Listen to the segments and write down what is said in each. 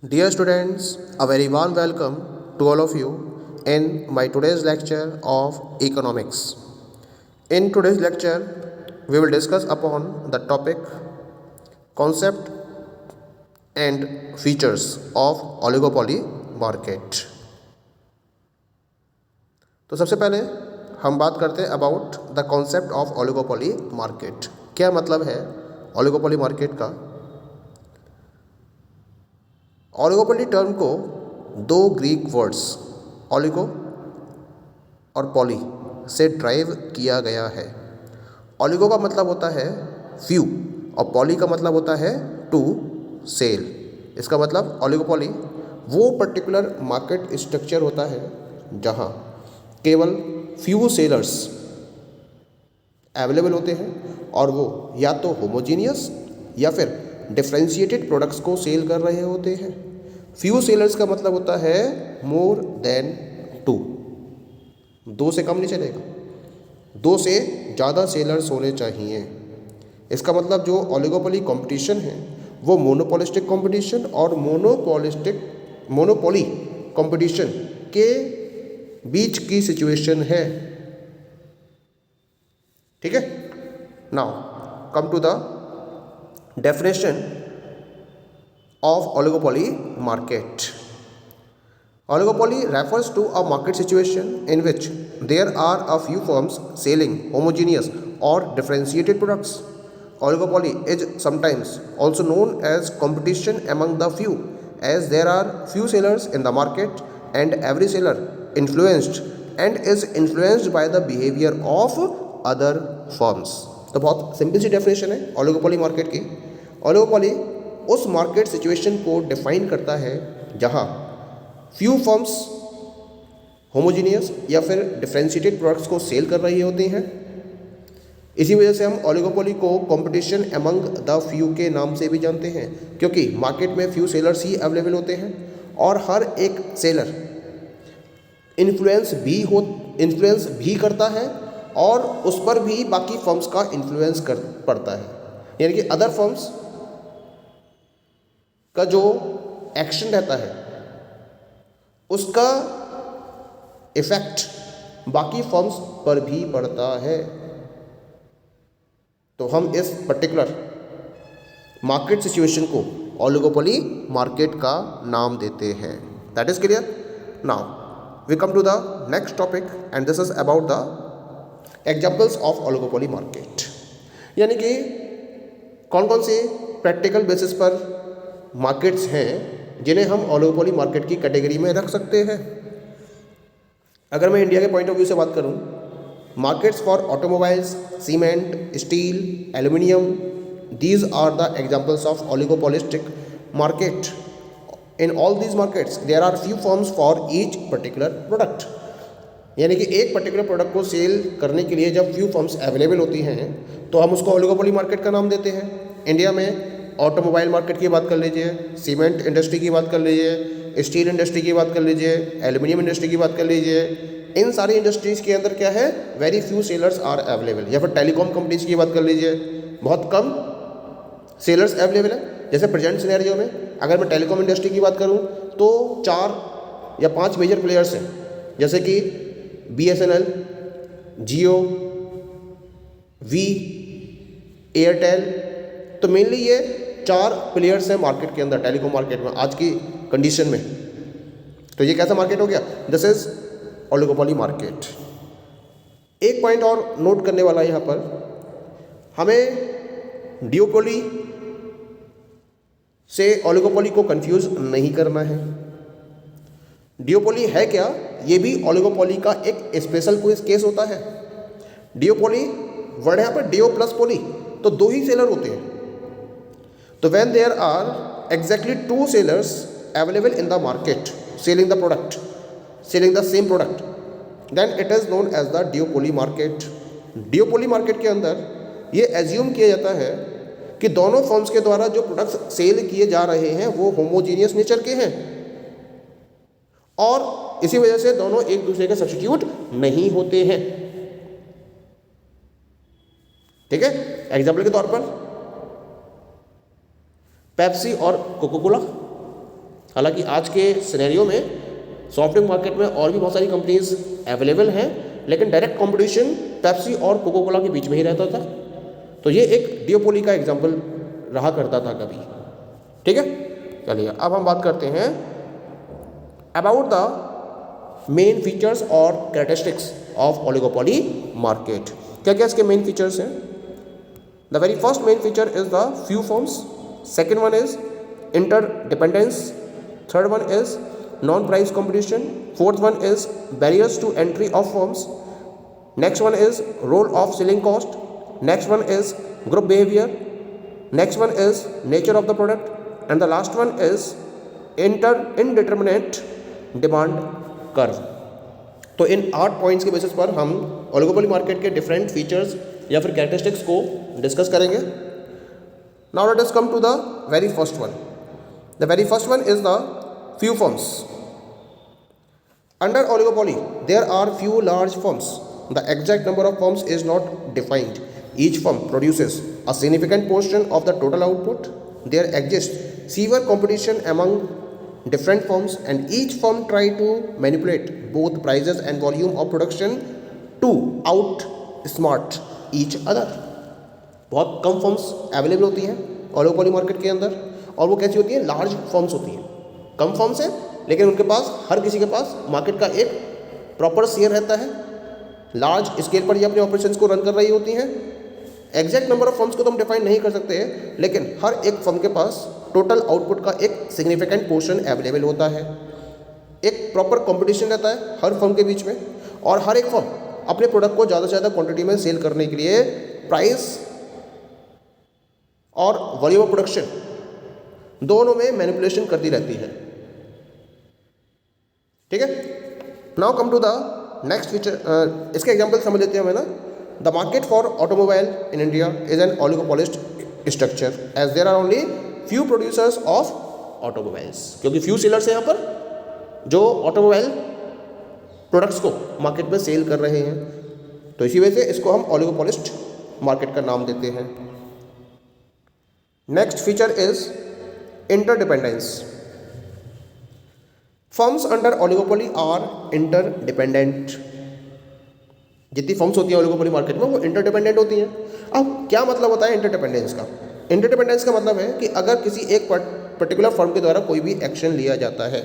Dear students, a very warm welcome to all of you in my today's lecture of economics. In today's lecture, we will discuss upon the topic concept and features of oligopoly market. तो सबसे पहले हम बात करते हैं about the concept of oligopoly market. क्या मतलब है ओलिगोपोली मार्केट का? ओलिगोपोली टर्म को दो ग्रीक वर्ड्स ओलिगो और पॉली से ड्राइव किया गया है। ओलिगो का मतलब होता है फ्यू और पॉली का मतलब होता है टू सेल। इसका मतलब ओलिगोपोली वो पर्टिकुलर मार्केट स्ट्रक्चर होता है जहाँ केवल फ्यू सेलर्स अवेलेबल होते हैं और वो या तो होमोजीनियस या फिर डिफ्रेंशिएटेड प्रोडक्ट्स को सेल कर रहे होते हैं। फ्यू सेलर्स का मतलब होता है मोर देन टू, दो से कम नहीं चलेगा, दो से ज़्यादा सेलर्स होने चाहिए। इसका मतलब जो ओलिगोपोली कंपटीशन है वो मोनोपोलिस्टिक कंपटीशन और मोनोपोली कंपटीशन के बीच की सिचुएशन है। ठीक है, now come to the definition of oligopoly market. Oligopoly refers to a market situation in which there are a few firms selling homogeneous or differentiated products. Oligopoly is sometimes also known as competition among the few, as there are few sellers in the market and every seller is influenced by the behavior of other firms. तो बहुत simple सी definition है oligopoly market की। Oligopoly उस market situation को define करता है जहां few firms homogeneous या फिर डिफरेंशिएटेड प्रोडक्ट्स को सेल कर रही होती हैं। इसी वजह से हम ओलिगोपोली को कंपटीशन अमंग द फ्यू के नाम से भी जानते हैं, क्योंकि मार्केट में फ्यू सेलर्स ही अवेलेबल होते हैं और हर एक सेलर इन्फ्लुएंस भी करता है और उस पर भी बाकी फर्म्स का इन्फ्लुएंस पड़ता है। यानी कि अदर फर्म्स का जो एक्शन रहता है उसका इफेक्ट बाकी फर्म्स पर भी पड़ता है। तो हम इस पर्टिकुलर मार्केट सिचुएशन को ओलिगोपोली मार्केट का नाम देते हैं। That is clear. Now we come to the next topic and this is about the examples of oligopoly market. यानी कि कौन कौन से प्रैक्टिकल बेसिस पर मार्केट्स हैं जिन्हें हम ओलिगोपोली मार्केट की कैटेगरी में रख सकते हैं। अगर मैं इंडिया के पॉइंट ऑफ व्यू से बात करूं, markets for automobiles, cement, steel, aluminium, these are the examples of oligopolistic market. In all these markets there are few firms for each particular product. यानी कि एक पर्टिकुलर प्रोडक्ट को cell करने के लिए जब फ्यू फर्म्स अवेलेबल होती हैं तो हम उसको ओलिगोपोली मार्केट का नाम देते हैं। इंडिया में ऑटोमोबाइल मार्केट की बात कर लीजिए, सीमेंट इंडस्ट्री की बात कर लीजिए, स्टील इंडस्ट्री की बात कर लीजिए, एल्यूमिनियम इंडस्ट्री की बात कर लीजिए। इन सारी इंडस्ट्रीज़ के अंदर क्या है, very few sellers are available. या फिर टेलीकॉम कंपनीज की बात कर लीजिए, बहुत कम सेलर्स अवेलेबल है। जैसे प्रेजेंट सिनेरियो में अगर मैं टेलीकॉम इंडस्ट्री की बात करूँ तो 4 या 5 मेजर प्लेयर्स हैं, जैसे कि BSNL, जियो, वी, एयरटेल। तो मेनली ये 4 प्लेयर्स हैं मार्केट के अंदर, टेलीकॉम मार्केट में आज की कंडीशन में। तो ये कैसा मार्केट हो गया? This is oligopoly market. एक पॉइंट और नोट करने वाला यहाँ पर, हमें डिओपोली से ओलिगोपोली को कंफ्यूज नहीं करना है। डिओपोली है क्या? ये भी ओलिगोपोली का एक स्पेशल कोई केस होता है। डिओपोली वर्ड है यहाँ पर डिओ प्लस पोली, तो 2 ही सेलर होते हैं। तो when there are exactly 2 sellers available in the market selling the same product, then it is known as the duopoly market. duopoly market के अंदर ये एज्यूम किया जाता है कि दोनों फर्म्स के द्वारा जो प्रोडक्ट्स सेल किए जा रहे हैं वो होमोजीनियस नेचर के हैं और इसी वजह से दोनों एक दूसरे के सब्स्टिट्यूट नहीं होते हैं। ठीक है, एग्जाम्पल के तौर पर पेप्सी और कोका कोला। हालांकि आज के सिनेरियो में सॉफ्ट ड्रिंक मार्केट में और भी बहुत सारी कंपनीज अवेलेबल हैं, लेकिन डायरेक्ट कंपटीशन पेप्सी और कोको कोला के बीच में ही रहता था। तो ये एक डियोपोली का एग्जाम्पल रहा करता था कभी। ठीक है, चलिए अब हम बात करते हैं अबाउट द मेन फीचर्स और कैरेक्टरिस्टिक्स ऑफ ओलिगोपोली मार्केट। क्या क्या इसके मेन फीचर्स हैं? The very first main feature is the few firms, second one is interdependence, third one is non-price competition, fourth one is barriers to entry of firms, next one is role of selling cost, next one is group behavior, next one is nature of the product, and the last one is indeterminate demand curve। तो इन 8 points के basis पर हम oligopoly market के different features या फिर characteristics को discuss करेंगे। Now let us come to the very first one. The very first one is the few firms. Under oligopoly, there are few large firms. The exact number of firms is not defined. Each firm produces a significant portion of the total output. There exists severe competition among different firms, and each firm try to manipulate both prices and volume of production to outsmart each other. बहुत कम firms available होती हैं oligopoly market के अंदर, और वो कैसी होती हैं? लार्ज फर्म्स होती हैं। कम फर्म्स हैं लेकिन उनके पास, हर किसी के पास मार्केट का एक प्रॉपर शेयर रहता है, लार्ज स्केल पर ये अपने ऑपरेशंस को रन कर रही होती हैं। एग्जैक्ट नंबर ऑफ फर्म्स को तो हम डिफाइन नहीं कर सकते हैं, लेकिन हर एक फर्म के पास टोटल आउटपुट का एक सिग्निफिकेंट पोर्शन अवेलेबल होता है। एक प्रॉपर कॉम्पिटिशन रहता है हर फर्म के बीच में, और हर एक फर्म अपने प्रोडक्ट को ज़्यादा से ज़्यादा क्वांटिटी में सेल करने के लिए प्राइस और वॉल्यूम ऑफ प्रोडक्शन दोनों में मैनिपुलेशन करती रहती है। ठीक है, now come to the next feature. इसके एग्जांपल समझ लेते हैं हमें ना। The market for automobile in India is an oligopolist structure as there are only few producers of automobiles, क्योंकि फ्यू सेलर्स हैं यहाँ पर जो ऑटोमोबाइल प्रोडक्ट्स को मार्केट में सेल कर रहे हैं। तो इसी वजह से इसको हम ओलिगोपोलिस्ट मार्केट का नाम देते हैं। Next feature is interdependence. Firms under oligopoly are interdependent. जितनी फर्म्स होती हैं ओलिगोपोली मार्केट में वो इंटरडिपेंडेंट होती हैं। अब क्या मतलब होता है इंटरडिपेंडेंस का? इंटरडिपेंडेंस का मतलब है कि अगर किसी एक पर्टिकुलर फर्म के द्वारा कोई भी एक्शन लिया जाता है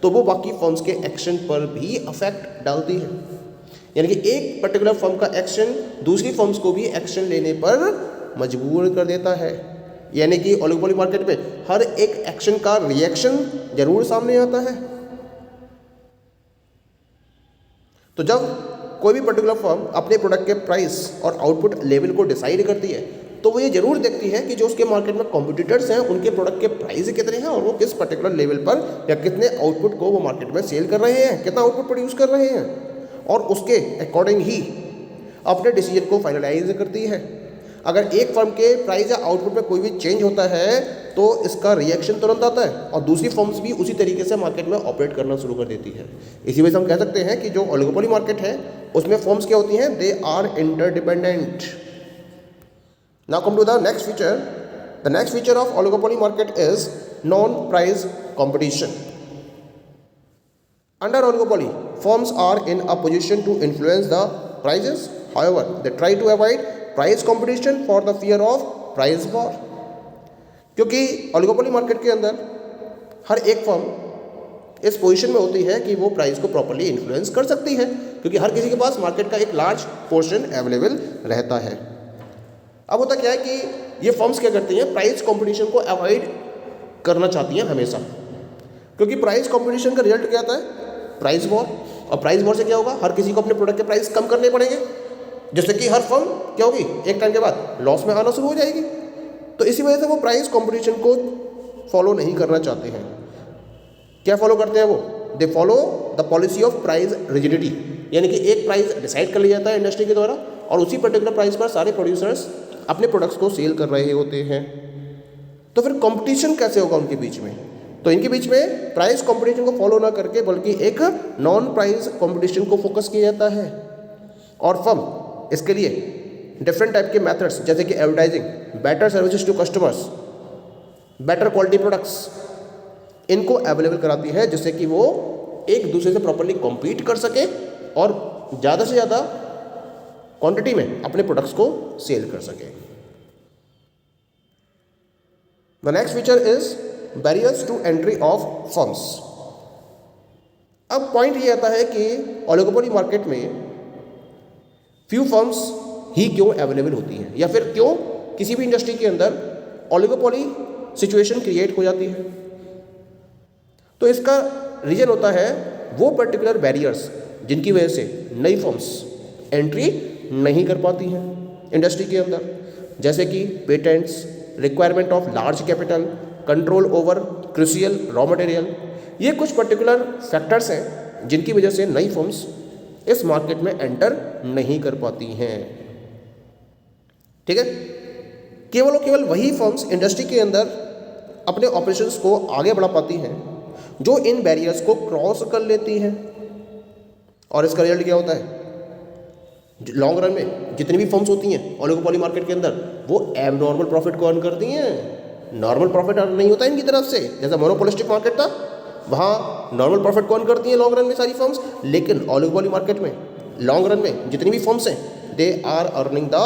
तो वो बाकी फर्म्स के एक्शन पर भी अफेक्ट डालती है। यानी कि एक पर्टिकुलर फर्म का एक्शन दूसरी फर्म्स को भी एक्शन लेने पर मजबूर कर देता है। यानी कि ओलिगोपोली मार्केट में हर एक एक्शन का रिएक्शन जरूर सामने आता है। तो जब कोई भी पर्टिकुलर फर्म अपने प्रोडक्ट के प्राइस और आउटपुट लेवल को डिसाइड करती है तो वो ये जरूर देखती है कि जो उसके मार्केट में कॉम्पिटिटर्स हैं उनके प्रोडक्ट के प्राइस कितने हैं और वो किस पर्टिकुलर लेवल पर या कितने आउटपुट को वो मार्केट में सेल कर रहे हैं, कितना आउटपुट प्रोड्यूस कर रहे हैं, और उसके अकॉर्डिंग ही अपने डिसीजन को फाइनलाइज करती है। अगर एक फर्म के प्राइस या आउटपुट में कोई भी चेंज होता है तो इसका रिएक्शन तुरंत आता है और दूसरी फर्म्स भी उसी तरीके से मार्केट में ऑपरेट करना शुरू कर देती है। इसी वजह से हम कह सकते हैं कि जो ओलिगोपोली मार्केट है उसमें फर्म्स क्या होती हैं? They are interdependent. Now come to the next feature. The next feature of oligopoly market is non price competition. Under oligopoly firms are in a position to influence the prices, however they try to avoid price competition for the fear of price war. क्योंकि oligopoly market के अंदर हर एक firm इस position में होती है कि वो प्राइस को प्रॉपर्ली इन्फ्लुएंस कर सकती है, क्योंकि हर किसी के पास मार्केट का एक लार्ज पोर्शन अवेलेबल रहता है। अब होता क्या है कि ये फर्म्स क्या करती हैं? प्राइस कंपटीशन को अवॉइड करना चाहती हैं हमेशा, क्योंकि प्राइस कंपटीशन का रिजल्ट क्या आता है? Price war. और प्राइस वॉर से क्या होगा? हर किसी को अपने प्रोडक्ट के प्राइस कम करने पड़ेंगे, जिससे कि हर फर्म क्या होगी? एक टाइम के बाद लॉस में आना शुरू हो जाएगी। तो इसी वजह से वो प्राइस कंपटीशन को फॉलो नहीं करना चाहते हैं। क्या फॉलो करते हैं वो? They follow the policy of price rigidity, यानी कि एक प्राइस डिसाइड कर लिया जाता है इंडस्ट्री के द्वारा और उसी पर्टिकुलर प्राइस पर सारे प्रोड्यूसर्स अपने प्रोडक्ट्स को सेल कर रहे होते हैं। तो फिर कंपटीशन कैसे होगा उनके बीच में? तो इनके बीच में प्राइस कंपटीशन को फॉलो ना करके बल्कि एक नॉन प्राइस कंपटीशन को फोकस किया जाता है। और फर्म इसके लिए डिफरेंट टाइप के मेथड्स जैसे कि advertising, better services to customers, better quality products, इनको अवेलेबल कराती है, जिससे कि वो एक दूसरे से प्रॉपरली कॉम्पीट कर सके और ज़्यादा से ज़्यादा क्वांटिटी में अपने प्रोडक्ट्स को सेल कर सके। The next feature is barriers to entry of firms. अब पॉइंट ये आता है कि ओलिगोपोली मार्केट में फ्यू फर्म्स ही क्यों अवेलेबल होती हैं, या फिर क्यों किसी भी इंडस्ट्री के अंदर ओलिगोपोली सिचुएशन क्रिएट हो जाती है। तो इसका रीजन होता है वो पर्टिकुलर बैरियर्स जिनकी वजह से नई फर्म्स एंट्री नहीं कर पाती हैं इंडस्ट्री के अंदर, जैसे कि patents, requirement of large capital, control over crucial raw material. ये कुछ पर्टिकुलर फैक्टर्स हैं जिनकी वजह से नई फर्म्स इस मार्केट में एंटर नहीं कर पाती हैं। ठीक है, केवल और केवल वही फर्म्स इंडस्ट्री के अंदर अपने ऑपरेशंस को आगे बढ़ा पाती हैं जो इन बैरियर्स को क्रॉस कर लेती हैं। और इसका रिजल्ट क्या होता है, लॉन्ग रन में जितनी भी फर्म्स होती हैं ओलिगोपोली मार्केट के अंदर वो एबनॉर्मल प्रॉफिट को अर्न करती हैं। नॉर्मल प्रॉफिट अर्न नहीं होता इनकी तरफ से, जैसा मोनोपोलिस्टिक मार्केट था वहाँ नॉर्मल प्रॉफिट को अर्न करती हैं लॉन्ग रन में सारी फर्म्स, लेकिन ओलिगोपोली मार्केट में लॉन्ग रन में जितनी भी फर्म्स हैं they are earning the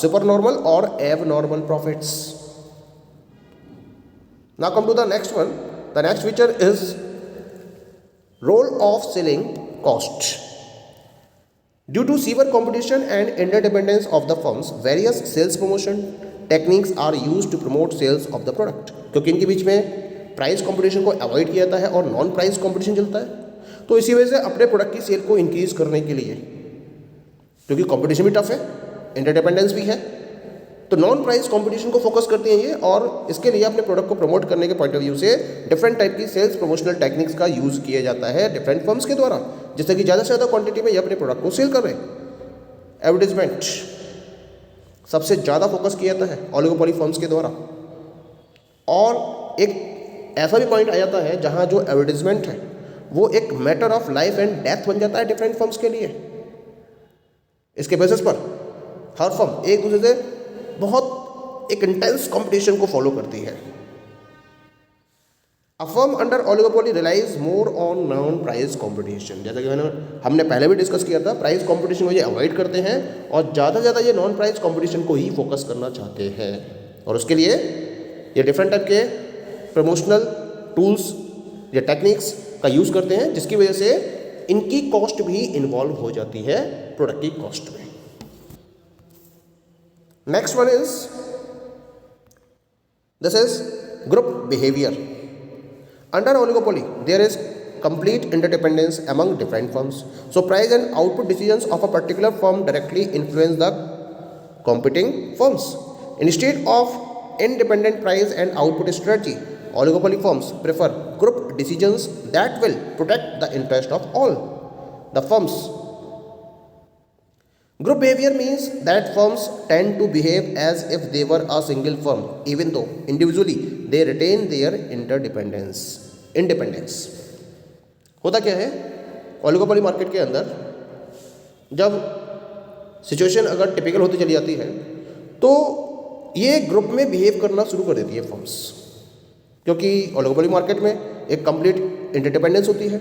super normal और abnormal profits. Now come to the next one. The next feature is role of selling cost. Due to severe competition and interdependence of the firms, various sales promotion techniques are used to promote sales of the product। क्योंकि इनके बीच में price competition को avoid किया जाता है और non price competition चलता है, तो इसी वजह से अपने प्रोडक्ट की सेल को इंक्रीज करने के लिए, क्योंकि कंपटीशन भी टफ है, इंटरडिपेंडेंस भी है, तो नॉन प्राइस कंपटीशन को फोकस करती हैं ये, और इसके लिए अपने प्रोडक्ट को प्रमोट करने के पॉइंट ऑफ व्यू से डिफरेंट टाइप की सेल्स प्रमोशनल टेक्निक्स का यूज़ किया जाता है डिफरेंट फर्म्स के द्वारा, जिससे कि ज़्यादा से ज़्यादा क्वांटिटी में ये अपने प्रोडक्ट को सेल कर रहे हैं। एडवर्टीजमेंट सबसे ज़्यादा फोकस किया जाता है ओलिगोपोली फर्म्स के द्वारा, और एक ऐसा भी पॉइंट आ जाता है जहाँ जो एडवर्टीजमेंट है वो एक matter of life and death बन जाता है डिफरेंट फर्म्स के लिए। इसके बेसिस पर हर फर्म एक दूसरे से बहुत एक इंटेंस कंपटीशन को फॉलो करती है। A firm under oligopoly relies more on non price competition. जैसा कि हमने पहले भी डिस्कस किया था, प्राइस कंपटीशन को ये अवॉइड करते हैं और ज़्यादा से ज़्यादा ये नॉन प्राइस कंपटीशन को ही फोकस करना चाहते हैं, और उसके लिए ये डिफरेंट टाइप के प्रमोशनल टूल्स या टेक्निक्स का यूज़ करते हैं, जिसकी वजह से इनकी कॉस्ट भी इन्वॉल्व हो जाती है प्रोडक्ट की कॉस्ट में। Next one is this is group behaviour. Under oligopoly, there is complete interdependence among different firms. So, price and output decisions of a particular firm directly influence the competing firms. Instead of independent price and output strategy, oligopoly firms prefer group decisions that will protect the interest of all the firms. Group behavior means that firms tend to behave as if they were a single firm, even though individually they retain their independence. होता क्या है oligopoly market के अंदर, जब situation अगर typical होती चली जाती है तो ये ग्रुप में बिहेव करना शुरू कर देती है फर्म्स, क्योंकि ओलिगोपोली मार्केट में एक कंप्लीट इंटरडिपेंडेंस होती है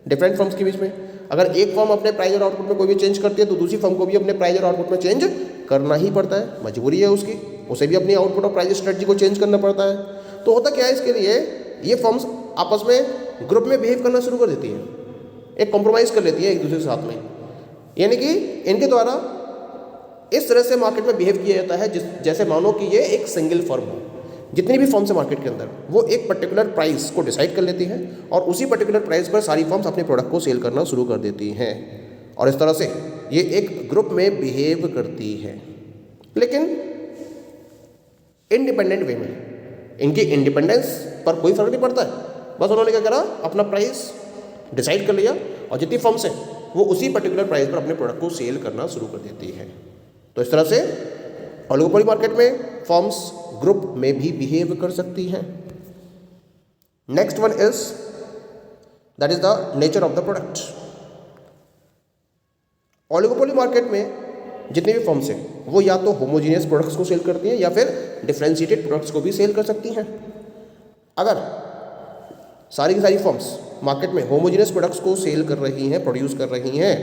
डिफरेंट फर्म्स के बीच में। अगर एक फर्म अपने प्राइस और आउटपुट में कोई भी चेंज करती है तो दूसरी फर्म को भी अपने प्राइस और आउटपुट में चेंज करना ही पड़ता है, मजबूरी है उसकी, उसे भी अपनी आउटपुट और प्राइस स्ट्रेटजी को चेंज करना पड़ता है। तो होता क्या है, इसके लिए ये फर्म्स आपस में ग्रुप में बिहेव करना शुरू कर देती है, एक कॉम्प्रोमाइज़ कर लेती है एक दूसरे के साथ में, यानी कि इनके द्वारा इस तरह से मार्केट में बिहेव किया जाता है जैसे मानो कि ये एक सिंगल फर्म हो। जितनी भी फर्म्स है मार्केट के अंदर वो एक पर्टिकुलर प्राइस को डिसाइड कर लेती है और उसी पर्टिकुलर प्राइस पर सारी फर्म्स अपने प्रोडक्ट को सेल करना शुरू कर देती हैं, और इस तरह से ये एक ग्रुप में बिहेव करती है, लेकिन इंडिपेंडेंट वे में। इनकी इंडिपेंडेंस पर कोई फर्क नहीं पड़ता है, बस उन्होंने क्या करा, अपना प्राइस डिसाइड कर लिया और जितनी फर्म्स हैं वो उसी पर्टिकुलर प्राइस पर अपने प्रोडक्ट को सेल करना शुरू कर देती है। तो इस तरह से ओलिगोपोली मार्केट में फर्म्स ग्रुप में भी बिहेव कर सकती हैं। Next one is that is the nature of the product. Oligopoly market में जितनी भी फर्म्स हैं वो या तो होमोजीनियस प्रोडक्ट्स को सेल करती हैं या फिर डिफरेंशिएटेड प्रोडक्ट्स को भी सेल कर सकती हैं। अगर सारी की सारी फर्म्स मार्केट में होमोजेनियस प्रोडक्ट्स को सेल कर रही हैं, प्रोड्यूस कर रही हैं,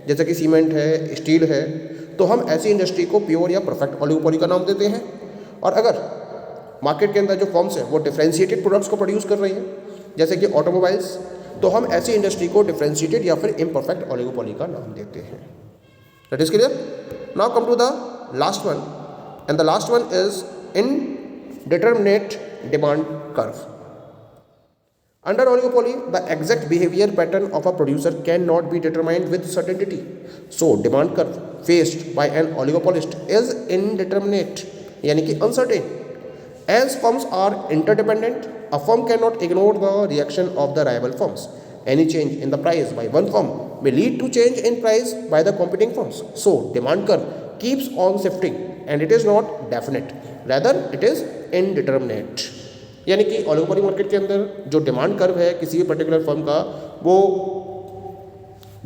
जैसे कि सीमेंट है, स्टील है, तो हम ऐसी इंडस्ट्री को प्योर या परफेक्ट ओलिगोपोली का नाम देते हैं। और अगर मार्केट के अंदर जो फर्म्स हैं वो डिफ्रेंशिएटेड प्रोडक्ट्स को प्रोड्यूस कर रही हैं, जैसे कि ऑटोमोबाइल्स, तो हम ऐसी इंडस्ट्री को डिफ्रेंशिएटेड या फिर इम्परफेक्ट ओलिगोपोली का नाम देते हैं। That is clear. Now come to the last one, and the last one is indeterminate demand curve. Under oligopoly, the exact behavior pattern of a producer cannot be determined with certainty. So, demand curve faced by an oligopolist is indeterminate, यानी कि uncertain. As firms are interdependent, a firm cannot ignore the reaction of the rival firms. Any change in the price by one firm may lead to change in price by the competing firms. So, demand curve keeps on shifting and it is not definite. Rather, it is indeterminate. यानी कि oligopoly market के अंदर जो demand curve है किसी भी particular firm का, वो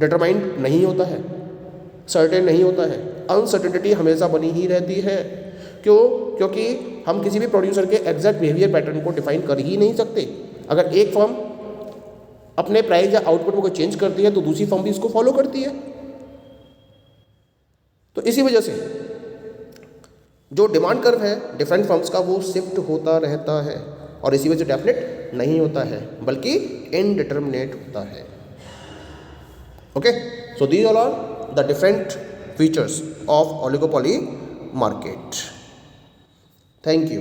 डिटरमाइंड नहीं होता है, सर्टेन नहीं होता है, अनसर्टेनिटी हमेशा बनी ही रहती है। क्यों? क्योंकि हम किसी भी प्रोड्यूसर के एग्जैक्ट बिहेवियर पैटर्न को डिफाइन कर ही नहीं सकते। अगर एक फर्म अपने प्राइस या आउटपुट में कोई चेंज करती है तो दूसरी फर्म भी इसको फॉलो करती है। तो इसी वजह से जो डिमांड कर्व है डिफरेंट फर्म्स का वो शिफ्ट होता रहता है और इसी वजह से डेफिनेट नहीं होता है बल्कि इनडिटर्मिनेट होता है। Okay, so these all are the different features of oligopoly market. Thank you.